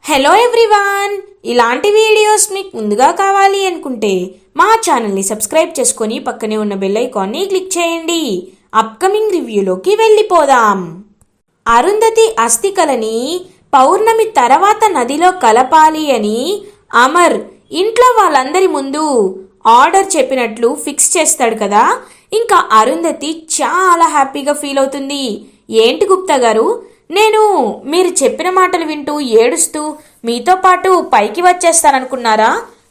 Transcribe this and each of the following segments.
Hello everyone, ఇలాంటి videos మీకు ముందుగా కావాలి అనుకుంటే మా ఛానల్ని సబ్స్క్రైబ్ చేసుకొని పక్కనే ఉన్న బెల్ ఐకాన్ని క్లిక్ చేయండి. అప్కమింగ్ రివ్యూలోకి వెళ్ళిపోదాం. అరుంధతి అస్థికలని పౌర్ణమి తర్వాత నదిలో కలపాలి అని అమర్ ఇంట్లో వాళ్ళందరి ముందు ఆర్డర్ చెప్పినట్లు ఫిక్స్ చేస్తాడు కదా. ఇంకా అరుంధతి చాలా హ్యాపీగా ఫీల్ అవుతుంది. ఏంటి గుప్తా గారు, నేను మీరు చెప్పిన మాటలు వింటూ ఏడుస్తూ మీతో పాటు పైకి వచ్చేస్తాననుకున్నారా?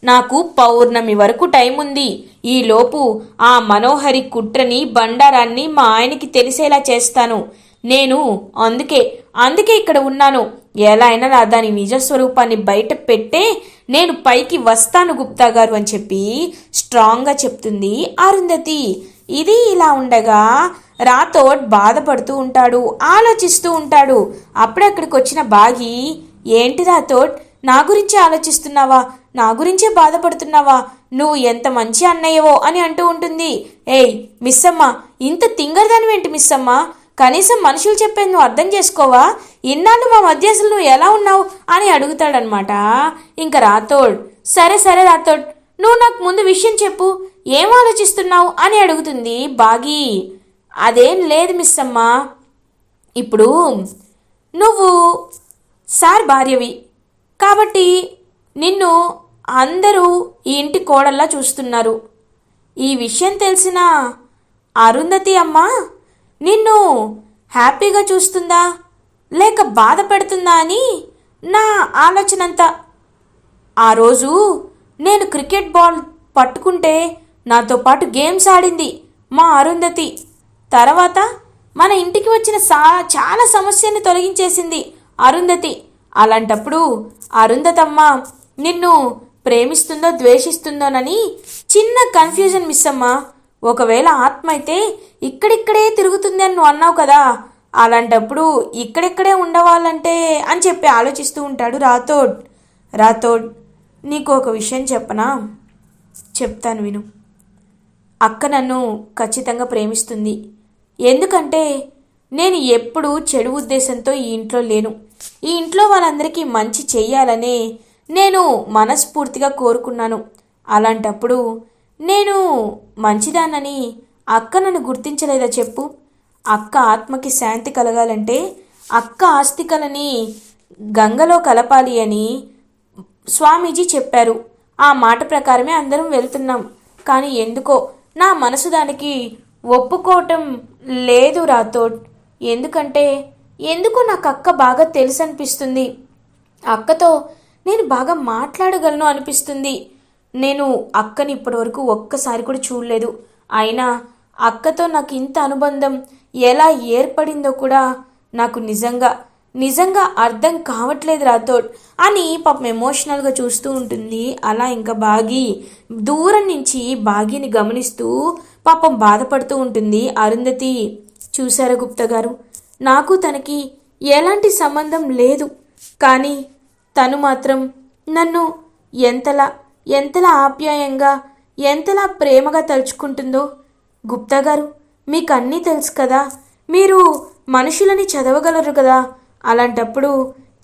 నాకు పౌర్ణమి వరకు టైం ఉంది. ఈలోపు ఆ మనోహరి కుట్రని బండారాన్ని మా ఆయనకి తెలిసేలా చేస్తాను. నేను అందుకే ఇక్కడ ఉన్నాను. ఎలా అయినా దాని నిజస్వరూపాన్ని బయట పెట్టే నేను పైకి వస్తాను గుప్తా గారు అని చెప్పి స్ట్రాంగ్గా చెప్తుంది అరుంధతి. ఇది ఇలా ఉండగా రాథోడ్ బాధపడుతూ ఉంటాడు, ఆలోచిస్తూ ఉంటాడు. అప్పుడే అక్కడికి వచ్చిన బాగి, ఏంటి రాథోడ్, నా గురించి ఆలోచిస్తున్నావా? నా గురించే బాధపడుతున్నావా? నువ్వు ఎంత మంచి అన్నయ్యవో అని అంటూ ఉంటుంది. ఏయ్ మిస్సమ్మ, ఇంత తింగరదానివేంటి మిస్సమ్మ? కనీసం మనుషులు చెప్పేది నువ్వు అర్థం చేసుకోవా? ఇన్నాళ్ళు మా మధ్య అసలు నువ్వు ఎలా ఉన్నావు అని అడుగుతాడనమాట. ఇంకా రాథోడ్, సరే రాథోడ్, నువ్వు నాకు ముందు విషయం చెప్పు, ఏం ఆలోచిస్తున్నావు అని అడుగుతుంది బాగి. అదేం లేదు మిస్సమ్మ, ఇప్పుడు నువ్వు సార్ భార్యవి కాబట్టి నిన్ను అందరూ ఈ ఇంటి కోడల్లా చూస్తున్నారు. ఈ విషయం తెలిసిన అరుంధతి అమ్మ నిన్ను హ్యాపీగా చూస్తుందా లేక బాధ పెడుతుందా అని నా ఆలోచనంతా. ఆ రోజు నేను క్రికెట్ బాల్ పట్టుకుంటే నాతో పాటు గేమ్స్ ఆడింది మా అరుంధతి. తర్వాత మన ఇంటికి వచ్చిన చాలా సమస్యని తొలగించేసింది అరుంధతి. అలాంటప్పుడు అరుంధతమ్మ నిన్ను ప్రేమిస్తుందో ద్వేషిస్తుందోనని చిన్న కన్ఫ్యూజన్ మిస్ అమ్మ. ఒకవేళ ఆత్మ అయితే ఇక్కడిక్కడే తిరుగుతుంది అని నువ్వు అన్నావు కదా, అలాంటప్పుడు ఇక్కడిక్కడే ఉండవాలంటే అని చెప్పి ఆలోచిస్తూ ఉంటాడు రాథోడ్, నీకు ఒక విషయం చెప్పనా? చెప్తాను విను. అక్క నన్ను ఖచ్చితంగా ప్రేమిస్తుంది. ఎందుకంటే నేను ఎప్పుడూ చెడు ఉద్దేశంతో ఈ ఇంట్లో లేను. ఈ ఇంట్లో వాళ్ళందరికీ మంచి చెయ్యాలనే నేను మనస్ఫూర్తిగా కోరుకున్నాను. అలాంటప్పుడు నేను మంచిదానని అక్క నన్ను గుర్తించలేదా చెప్పు? అక్క ఆత్మకి శాంతి కలగాలంటే అక్క ఆస్తికలని గంగలో కలపాలి అని స్వామీజీ చెప్పారు. ఆ మాట ప్రకారమే అందరం వెళ్తున్నాం. కానీ ఎందుకో నా మనసు దానికి ఒప్పుకోవటం లేదు రాథోడ్. ఎందుకో నాకు అక్క బాగా తెలుసు అనిపిస్తుంది. అక్కతో నేను బాగా మాట్లాడగలను అనిపిస్తుంది. నేను అక్కని ఇప్పటివరకు ఒక్కసారి కూడా చూడలేదు. అయినా అక్కతో నాకు ఇంత అనుబంధం ఎలా ఏర్పడిందో కూడా నాకు నిజంగా అర్థం కావట్లేదు రాథోడ్ అని పాపం ఎమోషనల్గా చూస్తూ ఉంటుంది. అలా ఇంకా బాగి దూరం నుంచి బాగిని గమనిస్తూ పాపం బాధపడుతూ ఉంటుంది అరుంధతి. చూసారా గుప్తా గారు, నాకు తనకి ఎలాంటి సంబంధం లేదు, కానీ తను మాత్రం నన్ను ఎంతలా ఆప్యాయంగా ఎంతలా ప్రేమగా తలుచుకుంటుందో. గుప్తా గారు, మీకు అన్నీ తెలుసు కదా, మీరు మనుషులని చదవగలరు కదా. అలాంటప్పుడు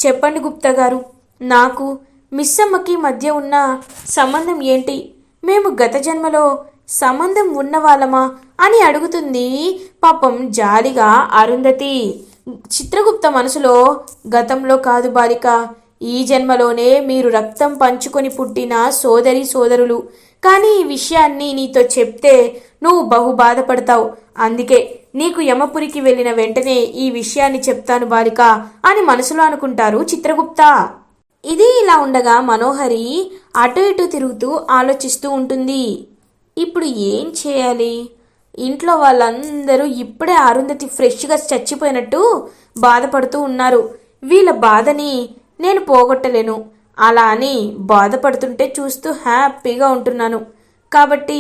చెప్పండి గుప్తా గారు, నాకు మిస్సమ్మకి మధ్య ఉన్న సంబంధం ఏంటి? మేము గత జన్మలో సంబంధం ఉన్నవాళ్ళమా అని అడుగుతుంది పాపం జాలిగా అరుంధతి. చిత్రగుప్త మనసులో, గతంలో కాదు బాలిక, ఈ జన్మలోనే మీరు రక్తం పంచుకొని పుట్టిన సోదరులు. కానీ ఈ విషయాన్ని నీతో చెప్తే నువ్వు బహు బాధపడతావు. అందుకే నీకు యమపురికి వెళ్ళిన వెంటనే ఈ విషయాన్ని చెప్తాను బాలిక అని మనసులో అనుకుంటారు చిత్రగుప్త. ఇది ఇలా ఉండగా మనోహరి అటు ఇటు తిరుగుతూ ఆలోచిస్తూ ఉంటుంది. ఇప్పుడు ఏం చేయాలి? ఇంట్లో వాళ్ళందరూ ఇప్పుడే అరుంధతి ఫ్రెష్గా చచ్చిపోయినట్టు బాధపడుతూ ఉన్నారు. వీళ్ళ బాధని నేను పోగొట్టలేను. అలా అని బాధపడుతుంటే చూస్తూ హ్యాపీగా ఉంటున్నాను. కాబట్టి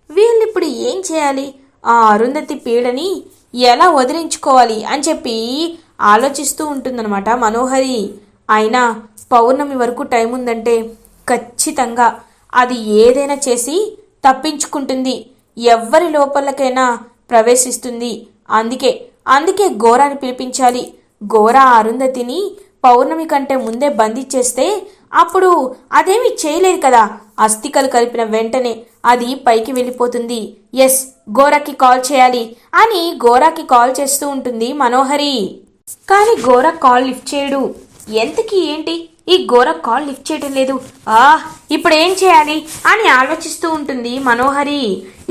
వీళ్ళు ఇప్పుడు ఏం చేయాలి? ఆ అరుంధతి పీడని ఎలా వదిలించుకోవాలి అని చెప్పి ఆలోచిస్తూ ఉంటుందన్నమాట మనోహరి. అయినా పౌర్ణమి వరకు టైం ఉందంటే ఖచ్చితంగా అది ఏదైనా చేసి తప్పించుకుంటుంది. ఎవ్వరి లోపలకైనా ప్రవేశిస్తుంది. అందుకే గోరాని పిలిపించాలి. గోరా అరుంధతిని పౌర్ణమి కంటే ముందే బంధించేస్తే అప్పుడు అదేమీ చేయలేదు కదా. అస్థికలు కలిపిన వెంటనే అది పైకి వెళ్ళిపోతుంది. ఎస్, గోరాకి కాల్ చేయాలి అని గోరాకి కాల్ చేస్తూ ఉంటుంది మనోహరి. కానీ గోరా కాల్ లిఫ్ట్ చేయడు. ఎంతకీ ఏంటి ఈ గోరా కాల్ లిఫ్ట్ చేయటం లేదు? ఇప్పుడు ఏం చేయాలి అని ఆలోచిస్తూ ఉంటుంది మనోహరి.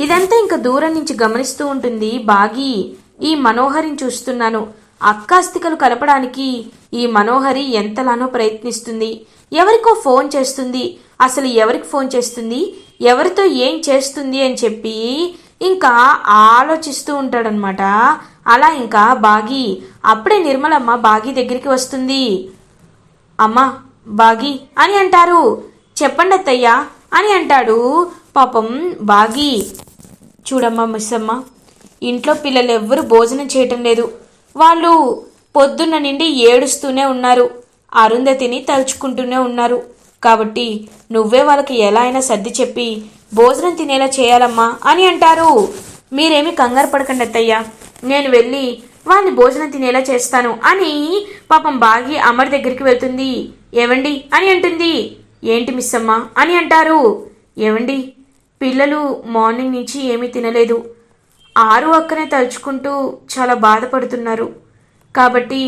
ఇదంతా ఇంకా దూరం నుంచి గమనిస్తూ ఉంటుంది బాగి. ఈ మనోహరిని చూస్తున్నాను. అక్కాస్తికలు కలపడానికి ఈ మనోహరి ఎంతలానో ప్రయత్నిస్తుంది. ఎవరికో ఫోన్ చేస్తుంది. అసలు ఎవరికి ఫోన్ చేస్తుంది, ఎవరితో ఏం చేస్తుంది అని చెప్పి ఇంకా ఆలోచిస్తూ ఉంటాడనమాట. అలా ఇంకా బాగి. అప్పుడే నిర్మలమ్మ బాగి దగ్గరికి వస్తుంది. అమ్మా బాగి అని అంటారు. చెప్పండి అత్తయ్యా అని అంటాడు పాపం బాగి. చూడమ్మా మిస్సమ్మ, ఇంట్లో పిల్లలు ఎవ్వరూ భోజనం చేయటం లేదు. వాళ్ళు పొద్దున్న నుండి ఏడుస్తూనే ఉన్నారు. అరుంధతిని తలుచుకుంటూనే ఉన్నారు. కాబట్టి నువ్వే వాళ్ళకి ఎలా అయినా సర్ది చెప్పి భోజనం తినేలా చేయాలమ్మా అని అంటారు. మీరేమి కంగారు పడకండి అత్తయ్యా, నేను వెళ్ళి వాళ్ళని భోజనం తినేలా చేస్తాను అని పాపం బాగి అమర్ దగ్గరికి వెళ్తుంది. ఏవండి అని అంటుంది. ఏంటి మిస్సమ్మ అని అంటారు. ఏవండి, పిల్లలు మార్నింగ్ నుంచి ఏమీ తినలేదు. ఆరు అక్కనే తలుచుకుంటూ చాలా బాధపడుతున్నారు. కాబట్టి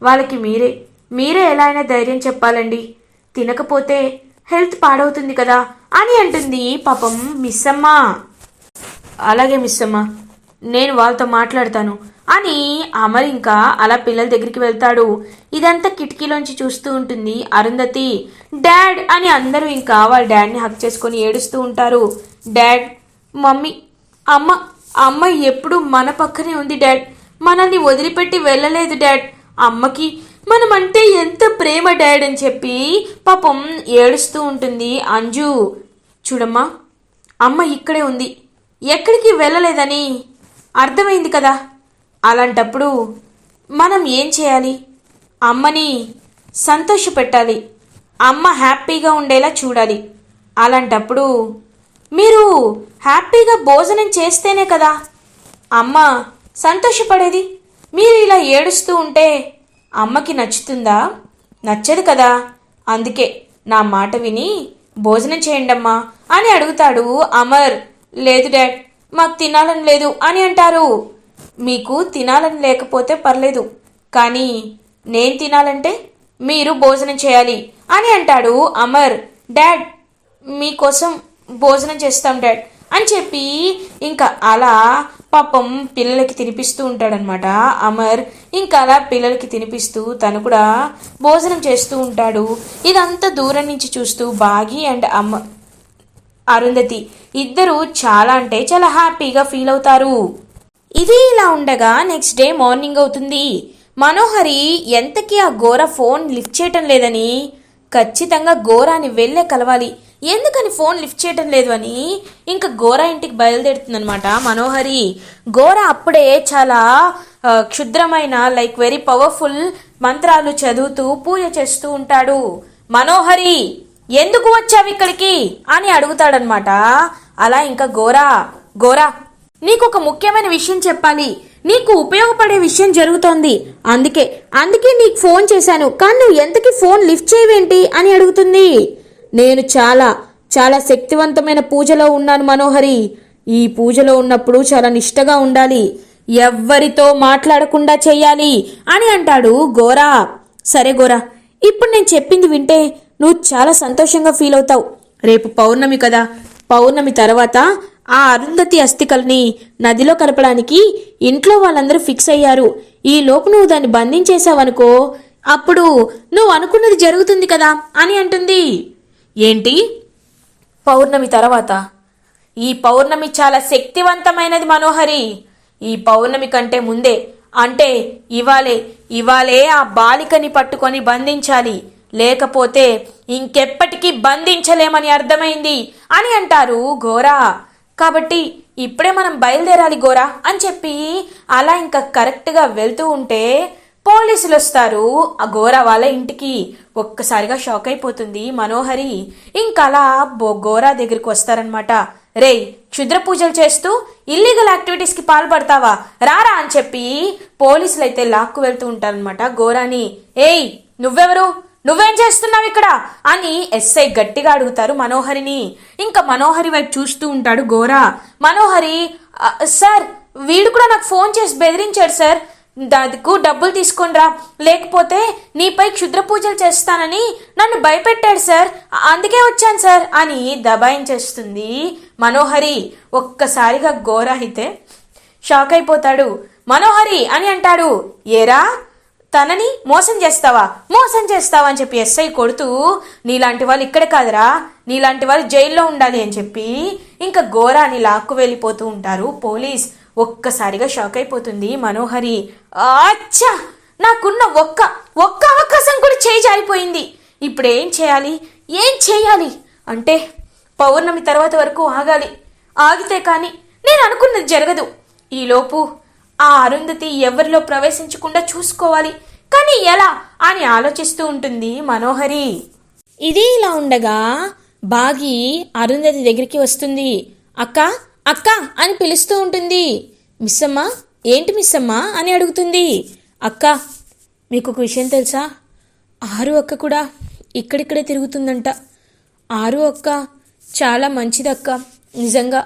వాళ్ళకి మీరే ఎలా అయినా ధైర్యం చెప్పాలండి. తినకపోతే హెల్త్ పాడవుతుంది కదా అని అంటుంది పాపం మిస్సమ్మ. అలాగే మిస్సమ్మ, నేను వాళ్ళతో మాట్లాడతాను అని అమర్ ఇంకా అలా పిల్లల దగ్గరికి వెళ్తాడు. ఇదంతా కిటికీలోంచి చూస్తూ ఉంటుంది అరుంధతి. డాడ్ అని అందరూ ఇంకా వాళ్ళ డాడ్ని హక్ చేసుకొని ఏడుస్తూ ఉంటారు. డాడ్, మమ్మీ, అమ్మ ఎప్పుడు మన పక్కనే ఉంది డాడ్. మనల్ని వదిలిపెట్టి వెళ్ళలేదు డాడ్. అమ్మకి మనమంటే ఎంత ప్రేమ డాడ్ అని చెప్పి పాపం ఏడుస్తూ ఉంటుంది అంజు. చూడమ్మా, అమ్మ ఇక్కడే ఉంది, ఎక్కడికి వెళ్ళలేదని అర్థమైంది కదా. అలాంటప్పుడు మనం ఏం చేయాలి? అమ్మని సంతోషపెట్టాలి. అమ్మ హ్యాపీగా ఉండేలా చూడాలి. అలాంటప్పుడు మీరు హ్యాపీగా భోజనం చేస్తేనే కదా అమ్మ సంతోషపడేది. మీరు ఇలా ఏడుస్తూ ఉంటే అమ్మకి నచ్చుతుందా? నచ్చదు కదా. అందుకే నా మాట విని భోజనం చేయండమ్మా అని అడుగుతాడు అమర్. లేదు డాడ్, మాకు తినాలని లేదు అని అంటారు. మీకు తినాలని లేకపోతే పర్లేదు, కానీ నేను తినాలంటే మీరు భోజనం చేయాలి అని అంటాడు అమర్. డాడ్, మీకోసం భోజనం చేస్తాం డాడ్ అని చెప్పి ఇంకా అలా పాపం పిల్లలకి తినిపిస్తూ ఉంటాడనమాట అమర్. ఇంకా అలా పిల్లలకి తినిపిస్తూ తను కూడా భోజనం చేస్తూ ఉంటాడు. ఇదంతా దూరం నుంచి చూస్తూ బాగి అండ్ అరుంధతి ఇద్దరు చాలా అంటే చాలా హ్యాపీగా ఫీల్ అవుతారు. ఇది ఇలా ఉండగా నెక్స్ట్ డే మార్నింగ్ అవుతుంది. మనోహరి ఎంతకీ ఆ గోర ఫోన్ లిఫ్ట్ చేయటం లేదని ఖచ్చితంగా గోరాని వెళ్ళే కలవాలి, ఎందుకని ఫోన్ లిఫ్ట్ చేయటం లేదు అని ఇంకా గోరా ఇంటికి బయలుదేరుతుందనమాట మనోహరి. గోరా అప్పుడే చాలా క్షుద్రమైన వెరీ పవర్ఫుల్ మంత్రాలు చదువుతూ పూజ చేస్తూ ఉంటాడు. మనోహరి, ఎందుకు వచ్చావు ఇక్కడికి అని అడుగుతాడనమాట. అలా ఇంకా గోరా నీకు ఒక ముఖ్యమైన విషయం చెప్పాలి, నీకు ఉపయోగపడే విషయం జరుగుతోంది, అందుకే నీకు ఫోన్ చేశాను, కానీ నువ్వు ఎంతకీ ఫోన్ లిఫ్ట్ చేయవేంటి అని అడుగుతుంది. నేను చాలా చాలా శక్తివంతమైన పూజలో ఉన్నాను మనోహరి. ఈ పూజలో ఉన్నప్పుడు చాలా నిష్టగా ఉండాలి, ఎవ్వరితో మాట్లాడకుండా చెయ్యాలి అని అంటాడు గోరా. సరే గోరా, ఇప్పుడు నేను చెప్పింది వింటే నువ్వు చాలా సంతోషంగా ఫీల్ అవుతావు. రేపు పౌర్ణమి కదా, పౌర్ణమి తర్వాత ఆ అరుంధతి అస్థికల్ని నదిలో కలపడానికి ఇంట్లో వాళ్ళందరూ ఫిక్స్ అయ్యారు. ఈ లోపు నువ్వు దాన్ని బంధించేశావనుకో, అప్పుడు నువ్వు అనుకున్నది జరుగుతుంది కదా అని అంటుంది. ఏంటి పౌర్ణమి తర్వాత? ఈ పౌర్ణమి చాలా శక్తివంతమైనది మనోహరి. ఈ పౌర్ణమి కంటే ముందే, అంటే ఇవాళే ఆ బాలికని పట్టుకొని బంధించాలి, లేకపోతే ఇంకెప్పటికీ బంధించలేమని అర్థమైంది అని అంటారు గోరా. కాబట్టి ఇప్పుడే మనం బయలుదేరాలి గోరా అని చెప్పి అలా ఇంకా కరెక్ట్గా వెళ్తూ ఉంటే పోలీసులు వస్తారు ఆ గోరా వాళ్ళ ఇంటికి. ఒక్కసారిగా షాక్ అయిపోతుంది మనోహరి. ఇంకలా గోరా దగ్గరికి వస్తారనమాట. రేయ్, క్షుద్ర పూజలు చేస్తూ ఇల్లీగల్ యాక్టివిటీస్కి పాల్పడతావా, రారా అని చెప్పి పోలీసులు అయితే లాక్కు వెళ్తూ ఉంటారనమాట గోరాని. ఏయ్ నువ్వెవరు? నువ్వేం చేస్తున్నావు ఇక్కడ అని ఎస్ఐ గట్టిగా అడుగుతారు మనోహరిని. ఇంకా మనోహరి వైపు చూస్తూ ఉంటాడు గోరా. మనోహరి, సార్ వీడు కూడా నాకు ఫోన్ చేసి బెదిరించాడు సార్, దానికి డబ్బులు తీసుకొనిరా లేకపోతే నీపై క్షుద్ర పూజలు చేస్తానని నన్ను భయపెట్టాడు సార్, అందుకే వచ్చాను సార్ అని దబాయించేస్తుంది మనోహరి. ఒక్కసారిగా గోరా అయితే షాక్ అయిపోతాడు. మనోహరి అని అంటాడు, ఏరా తనని మోసం చేస్తావా అని చెప్పి ఎస్ఐ కొడుతూ, నీలాంటి వాళ్ళు ఇక్కడ కాదురా, నీలాంటి వాళ్ళు జైల్లో ఉండాలి అని చెప్పి ఇంకా గోరాని లాక్కు వెళ్ళిపోతూ ఉంటారు పోలీస్. ఒక్కసారిగా షాక్ అయిపోతుంది మనోహరి. అచ్చా, నాకున్న ఒక్క అవకాశం కూడా చేయి జారిపోయింది, ఇప్పుడు ఏం చేయాలి అంటే పౌర్ణమి తర్వాత వరకు ఆగితే కానీ నేను అనుకున్నది జరగదు. ఈలోపు ఆ అరుంధతి ఎవరిలో ప్రవేశించకుండా చూసుకోవాలి, కానీ ఎలా అని ఆలోచిస్తూ ఉంటుంది మనోహరి. ఇది ఇలా ఉండగా బాగి అరుంధతి దగ్గరికి వస్తుంది. అక్క అక్క అని పిలుస్తూ ఉంటుంది. మిస్సమ్మ, ఏంటి మిస్సమ్మ అని అడుగుతుంది. అక్క, మీకు ఒక విషయం తెలుసా? ఆరు అక్క కూడా ఇక్కడిక్కడే తిరుగుతుందంట. ఆరు అక్క చాలా మంచిదక్క, నిజంగా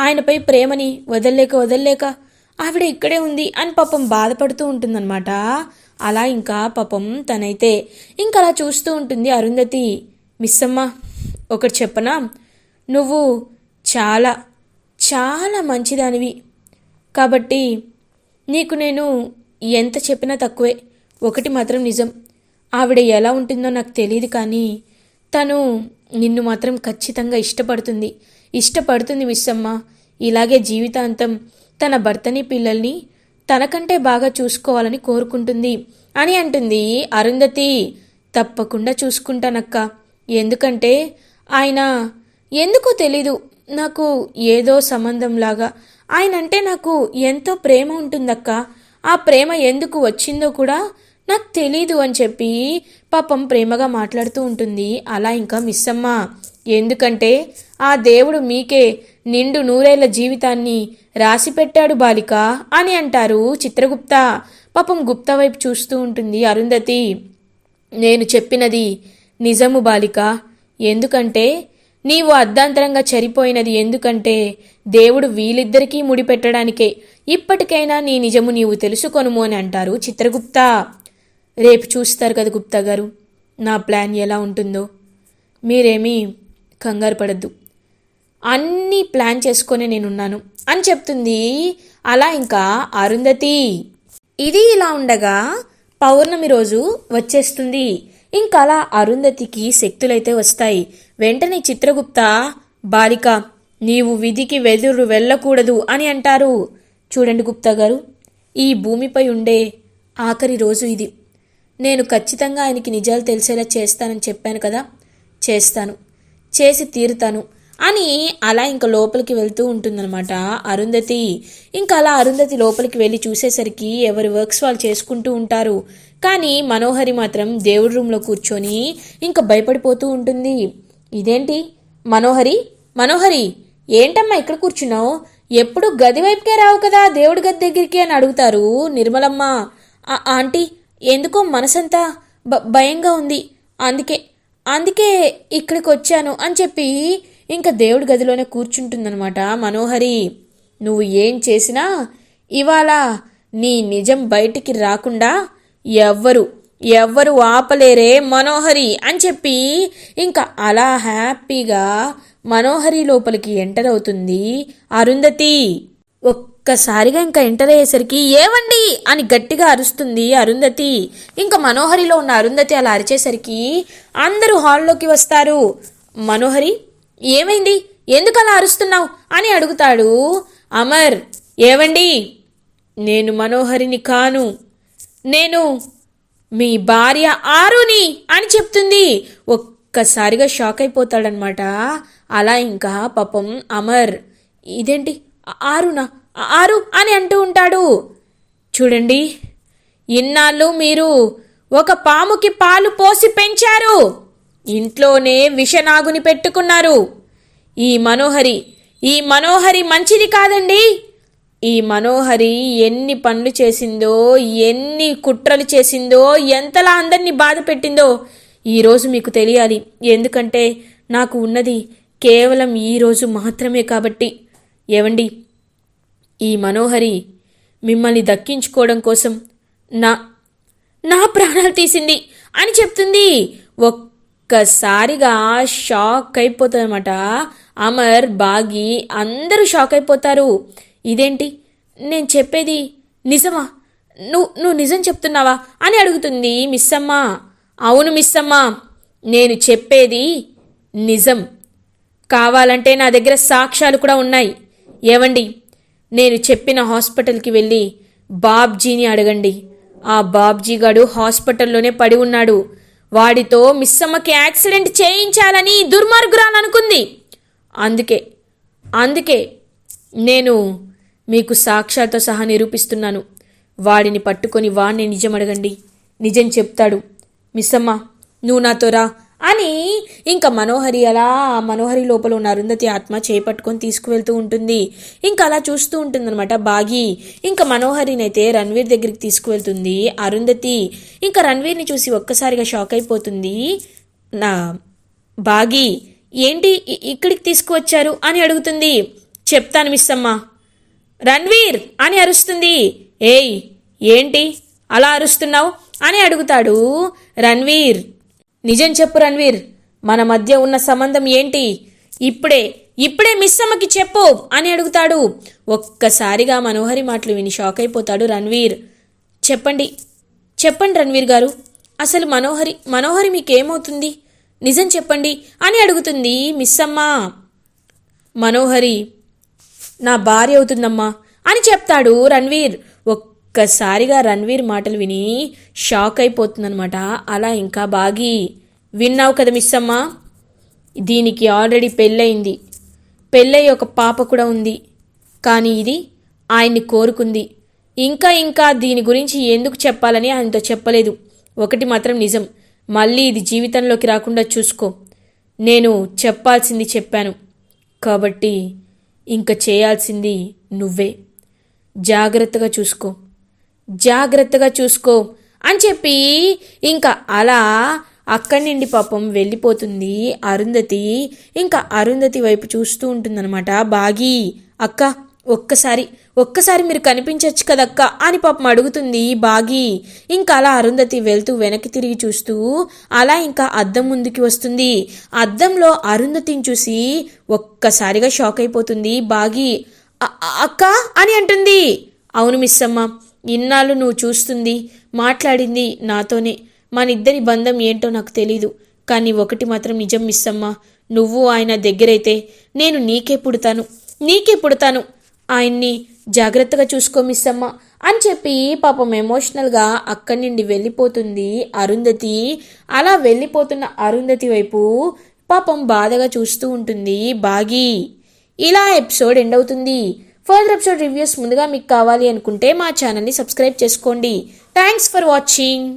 ఆయనపై ప్రేమని వదల్లేక ఆవిడ ఇక్కడే ఉంది అని పాపం బాధపడుతూ ఉంటుందన్నమాట. అలా ఇంకా పాపం తనైతే ఇంకా అలా చూస్తూ ఉంటుంది అరుంధతి. మిస్సమ్మ, ఒకటి చెప్పనా, నువ్వు చాలా చాలా మంచిదానివి కాబట్టి నీకు నేను ఎంత చెప్పినా తక్కువే. ఒకటి మాత్రం నిజం, ఆవిడ ఎలా ఉంటుందో నాకు తెలియదు, కానీ తను నిన్ను మాత్రం ఖచ్చితంగా ఇష్టపడుతుంది మిస్సమ్మ. ఇలాగే జీవితాంతం తన భర్తని పిల్లల్ని తనకంటే బాగా చూసుకోవాలని కోరుకుంటుంది అని అంటుంది అరుంధతి. తప్పకుండా చూసుకుంటానక్క, ఎందుకంటే ఆయన ఎందుకో తెలీదు, నాకు ఏదో సంబంధంలాగా ఆయనంటే నాకు ఎంతో ప్రేమ ఉంటుందక్క. ఆ ప్రేమ ఎందుకు వచ్చిందో కూడా నాకు తెలీదు అని చెప్పి పాపం ప్రేమగా మాట్లాడుతూ ఉంటుంది. అలా ఇంకా మిస్సమ్మ, ఎందుకంటే ఆ దేవుడు మీకే నిండు నూరేళ్ల జీవితాన్ని రాసిపెట్టాడు బాలిక అని అంటారు చిత్రగుప్త. పాపం గుప్తా వైపు చూస్తూ ఉంటుంది అరుంధతి. నేను చెప్పినది నిజము బాలిక, ఎందుకంటే నీవు అర్ధాంతరంగా చనిపోయినది ఎందుకంటే దేవుడు వీళ్ళిద్దరికీ ముడిపెట్టడానికే. ఇప్పటికైనా నీ నిజము నీవు తెలుసుకొనుము అని అంటారు చిత్రగుప్త. రేపు చూస్తారు కదా గుప్తా గారు, నా ప్లాన్ ఎలా ఉంటుందో. మీరేమీ కంగారు పడద్దు, అన్నీ ప్లాన్ చేసుకొని నేనున్నాను అని చెప్తుంది. అలా ఇంకా అరుంధతి. ఇది ఇలా ఉండగా పౌర్ణమి రోజు వచ్చేస్తుంది. ఇంకా అలా అరుంధతికి శక్తులైతే వస్తాయి. వెంటనే చిత్రగుప్త, బాలిక నీవు విధికి వెదురు వెళ్ళకూడదు అని అంటారు. చూడండి గుప్తా గారు, ఈ భూమిపై ఉండే ఆఖరి రోజు ఇది. నేను ఖచ్చితంగా ఆయనకి నిజాలు తెలిసేలా చేస్తానని చెప్పాను కదా, చేసి తీరుతాను అని అలా ఇంకా లోపలికి వెళ్తూ ఉంటుందన్నమాట అరుంధతి. ఇంకా అలా అరుంధతి లోపలికి వెళ్ళి చూసేసరికి ఎవరి వర్క్స్ వాళ్ళు చేసుకుంటూ ఉంటారు. కానీ మనోహరి మాత్రం దేవుడి రూమ్లో కూర్చొని ఇంకా భయపడిపోతూ ఉంటుంది. ఇదేంటి మనోహరి ఏంటమ్మా ఇక్కడ కూర్చున్నావు? ఎప్పుడు గది వైపుకే రావు కదా దేవుడి గది దగ్గరికి అని అడుగుతారు నిర్మలమ్మ. ఆంటీ, ఎందుకో మనసంతా భయంగా ఉంది, అందుకే ఇక్కడికి వచ్చాను అని చెప్పి ఇంకా దేవుడి గదిలోనే కూర్చుంటుందన్నమాట మనోహరి. నువ్వు ఏం చేసినా ఇవాళ నీ నిజం బయటికి రాకుండా ఎవ్వరు ఆపలేరే మనోహరి అని చెప్పి ఇంకా అలా హ్యాపీగా మనోహరి లోపలికి ఎంటర్ అవుతుంది అరుంధతి. ఒక్కసారిగా ఇంకా ఎంటర్ అయ్యేసరికి ఏవండి అని గట్టిగా అరుస్తుంది అరుంధతి. ఇంకా మనోహరిలో ఉన్న అరుంధతి అలా అరిచేసరికి అందరూ హాల్లోకి వస్తారు. మనోహరి, ఏమైంది, ఎందుకు అలా అరుస్తున్నావు అని అడుగుతాడు అమర్. ఏవండి, నేను మనోహరిని కాను, నేను మీ భార్య ఆరుని అని చెప్తుంది. ఒక్కసారిగా షాక్ అయిపోతాడనమాట. అలా ఇంకా పాపం అమర్, ఇదేంటి ఆరు అని అంటూ ఉంటాడు. చూడండి, ఇన్నాళ్ళు మీరు ఒక పాముకి పాలు పోసి పెంచారు, ఇంట్లోనే విషనాగుని పెట్టుకున్నారు. ఈ మనోహరి మంచిది కాదండి. ఈ మనోహరి ఎన్ని పనులు చేసిందో, ఎన్ని కుట్రలు చేసిందో, ఎంతలా అందరినీ బాధ పెట్టిందో ఈరోజు మీకు తెలియాలి. ఎందుకంటే నాకు ఉన్నది కేవలం ఈరోజు మాత్రమే కాబట్టి. ఏవండి, ఈ మనోహరి మిమ్మల్ని దక్కించుకోవడం కోసం నా ప్రాణాలు తీసింది అని చెప్తుంది. ఒక్కసారిగా షాక్ అయిపోతుందన్నమాట. అమర్, బాగి అందరూ షాక్ అయిపోతారు. ఇదేంటి, నేను చెప్పేది నిజమా? నువ్వు నిజం చెప్తున్నావా అని అడుగుతుంది మిస్సమ్మ. అవును మిస్సమ్మ, నేను చెప్పేది నిజం. కావాలంటే నా దగ్గర సాక్ష్యాలు కూడా ఉన్నాయి. ఏవండి, నేను చెప్పిన హాస్పిటల్కి వెళ్ళి బాబ్జీని అడగండి. ఆ బాబ్జీ గాడు హాస్పిటల్లోనే పడి ఉన్నాడు. వాడితో మిస్సమ్మకి యాక్సిడెంట్ చేయించాలని దుర్మార్గురాలు అనుకుంది. అందుకే నేను మీకు సాక్ష్యాలతో సహా నిరూపిస్తున్నాను. వాడిని పట్టుకొని వాడిని నిజం అడగండి, నిజం చెప్తాడు. మిస్సమ్మ, నువ్వు నాతో రా అని ఇంకా మనోహరి లోపల ఉన్న అరుంధతి ఆత్మ చేపట్టుకొని తీసుకువెళ్తూ ఉంటుంది. ఇంకా అలా చూస్తూ ఉంటుందన్నమాట బాగి. ఇంకా మనోహరినైతే రణ్వీర్ దగ్గరికి తీసుకువెళ్తుంది అరుంధతి. ఇంకా రణ్వీర్ని చూసి ఒక్కసారిగా షాక్ అయిపోతుంది నా బాగి. ఏంటి ఇక్కడికి తీసుకువచ్చారు అని అడుగుతుంది. చెప్తాను మిస్సమ్మ. రణ్వీర్ అని అరుస్తుంది. ఏయ్, ఏంటి అలా అరుస్తున్నావు అని అడుగుతాడు రణ్వీర్. నిజం చెప్పు రణ్వీర్, మన మధ్య ఉన్న సంబంధం ఏంటి? ఇప్పుడే మిస్సమ్మకి చెప్పు అని అడుగుతాడు. ఒక్కసారిగా మనోహరి మాటలు విని షాక్ అయిపోతాడు రణ్వీర్. చెప్పండి రణ్వీర్ గారు, అసలు మనోహరి మీకేమవుతుంది? నిజం చెప్పండి అని అడుగుతుంది మిస్సమ్మ. మనోహరి నా భార్య అవుతుందమ్మా అని చెప్తాడు రణ్వీర్. ఒక్కసారిగా రణ్వీర్ మాటలు విని షాక్ అయిపోతుందనమాట. అలా ఇంకా బాగి, విన్నావు కదా మిస్సమ్మ, దీనికి ఆల్రెడీ పెళ్ళయి ఒక పాప కూడా ఉంది. కానీ ఇది ఆయన్ని కోరుకుంది. ఇంకా దీని గురించి ఎందుకు చెప్పాలని ఆయనతో చెప్పలేదు. ఒకటి మాత్రం నిజం, మళ్ళీ ఇది జీవితంలోకి రాకుండా చూసుకో. నేను చెప్పాల్సింది చెప్పాను కాబట్టి ఇంకా చేయాల్సింది నువ్వే. జాగ్రత్తగా చూసుకో అని చెప్పి ఇంకా అలా అక్కడి నుండి పాపం వెళ్ళిపోతుంది అరుంధతి. ఇంకా అరుంధతి వైపు చూస్తూ ఉంటుందన్నమాట బాగి. అక్క, ఒక్కసారి మీరు కనిపించచ్చు కదక్క అని పాపం అడుగుతుంది బాగి. ఇంకా అలా అరుంధతి వెళ్తూ వెనక్కి తిరిగి చూస్తూ అలా ఇంకా అద్దం ముందుకి వస్తుంది. అద్దంలో అరుంధతిని చూసి ఒక్కసారిగా షాక్ అయిపోతుంది బాగి. అక్క అని అంటుంది. అవును మిస్సమ్మ, ఇన్నాళ్ళు నువ్వు చూస్తుంది, మాట్లాడింది నాతోనే. మనిద్దరి బంధం ఏంటో నాకు తెలీదు. కానీ ఒకటి మాత్రం నిజం మిస్సమ్మ, నువ్వు ఆయన దగ్గరైతే నేను నీకే పుడతాను. ఆయన్ని జాగ్రత్తగా చూసుకో మిస్సమ్మ అని చెప్పి పాపం ఎమోషనల్గా అక్కడి నుండి వెళ్ళిపోతుంది అరుంధతి. అలా వెళ్ళిపోతున్న అరుంధతి వైపు పాపం బాధగా చూస్తూ ఉంటుంది బాగి. ఇలా ఎపిసోడ్ ఎండ్ అవుతుంది. ఫర్దర్ ఎపిసోడ్ రివ్యూస్ ముందుగా మీకు కావాలి అనుకుంటే మా ఛానల్ని సబ్స్క్రైబ్ చేసుకోండి. Thanks for watching.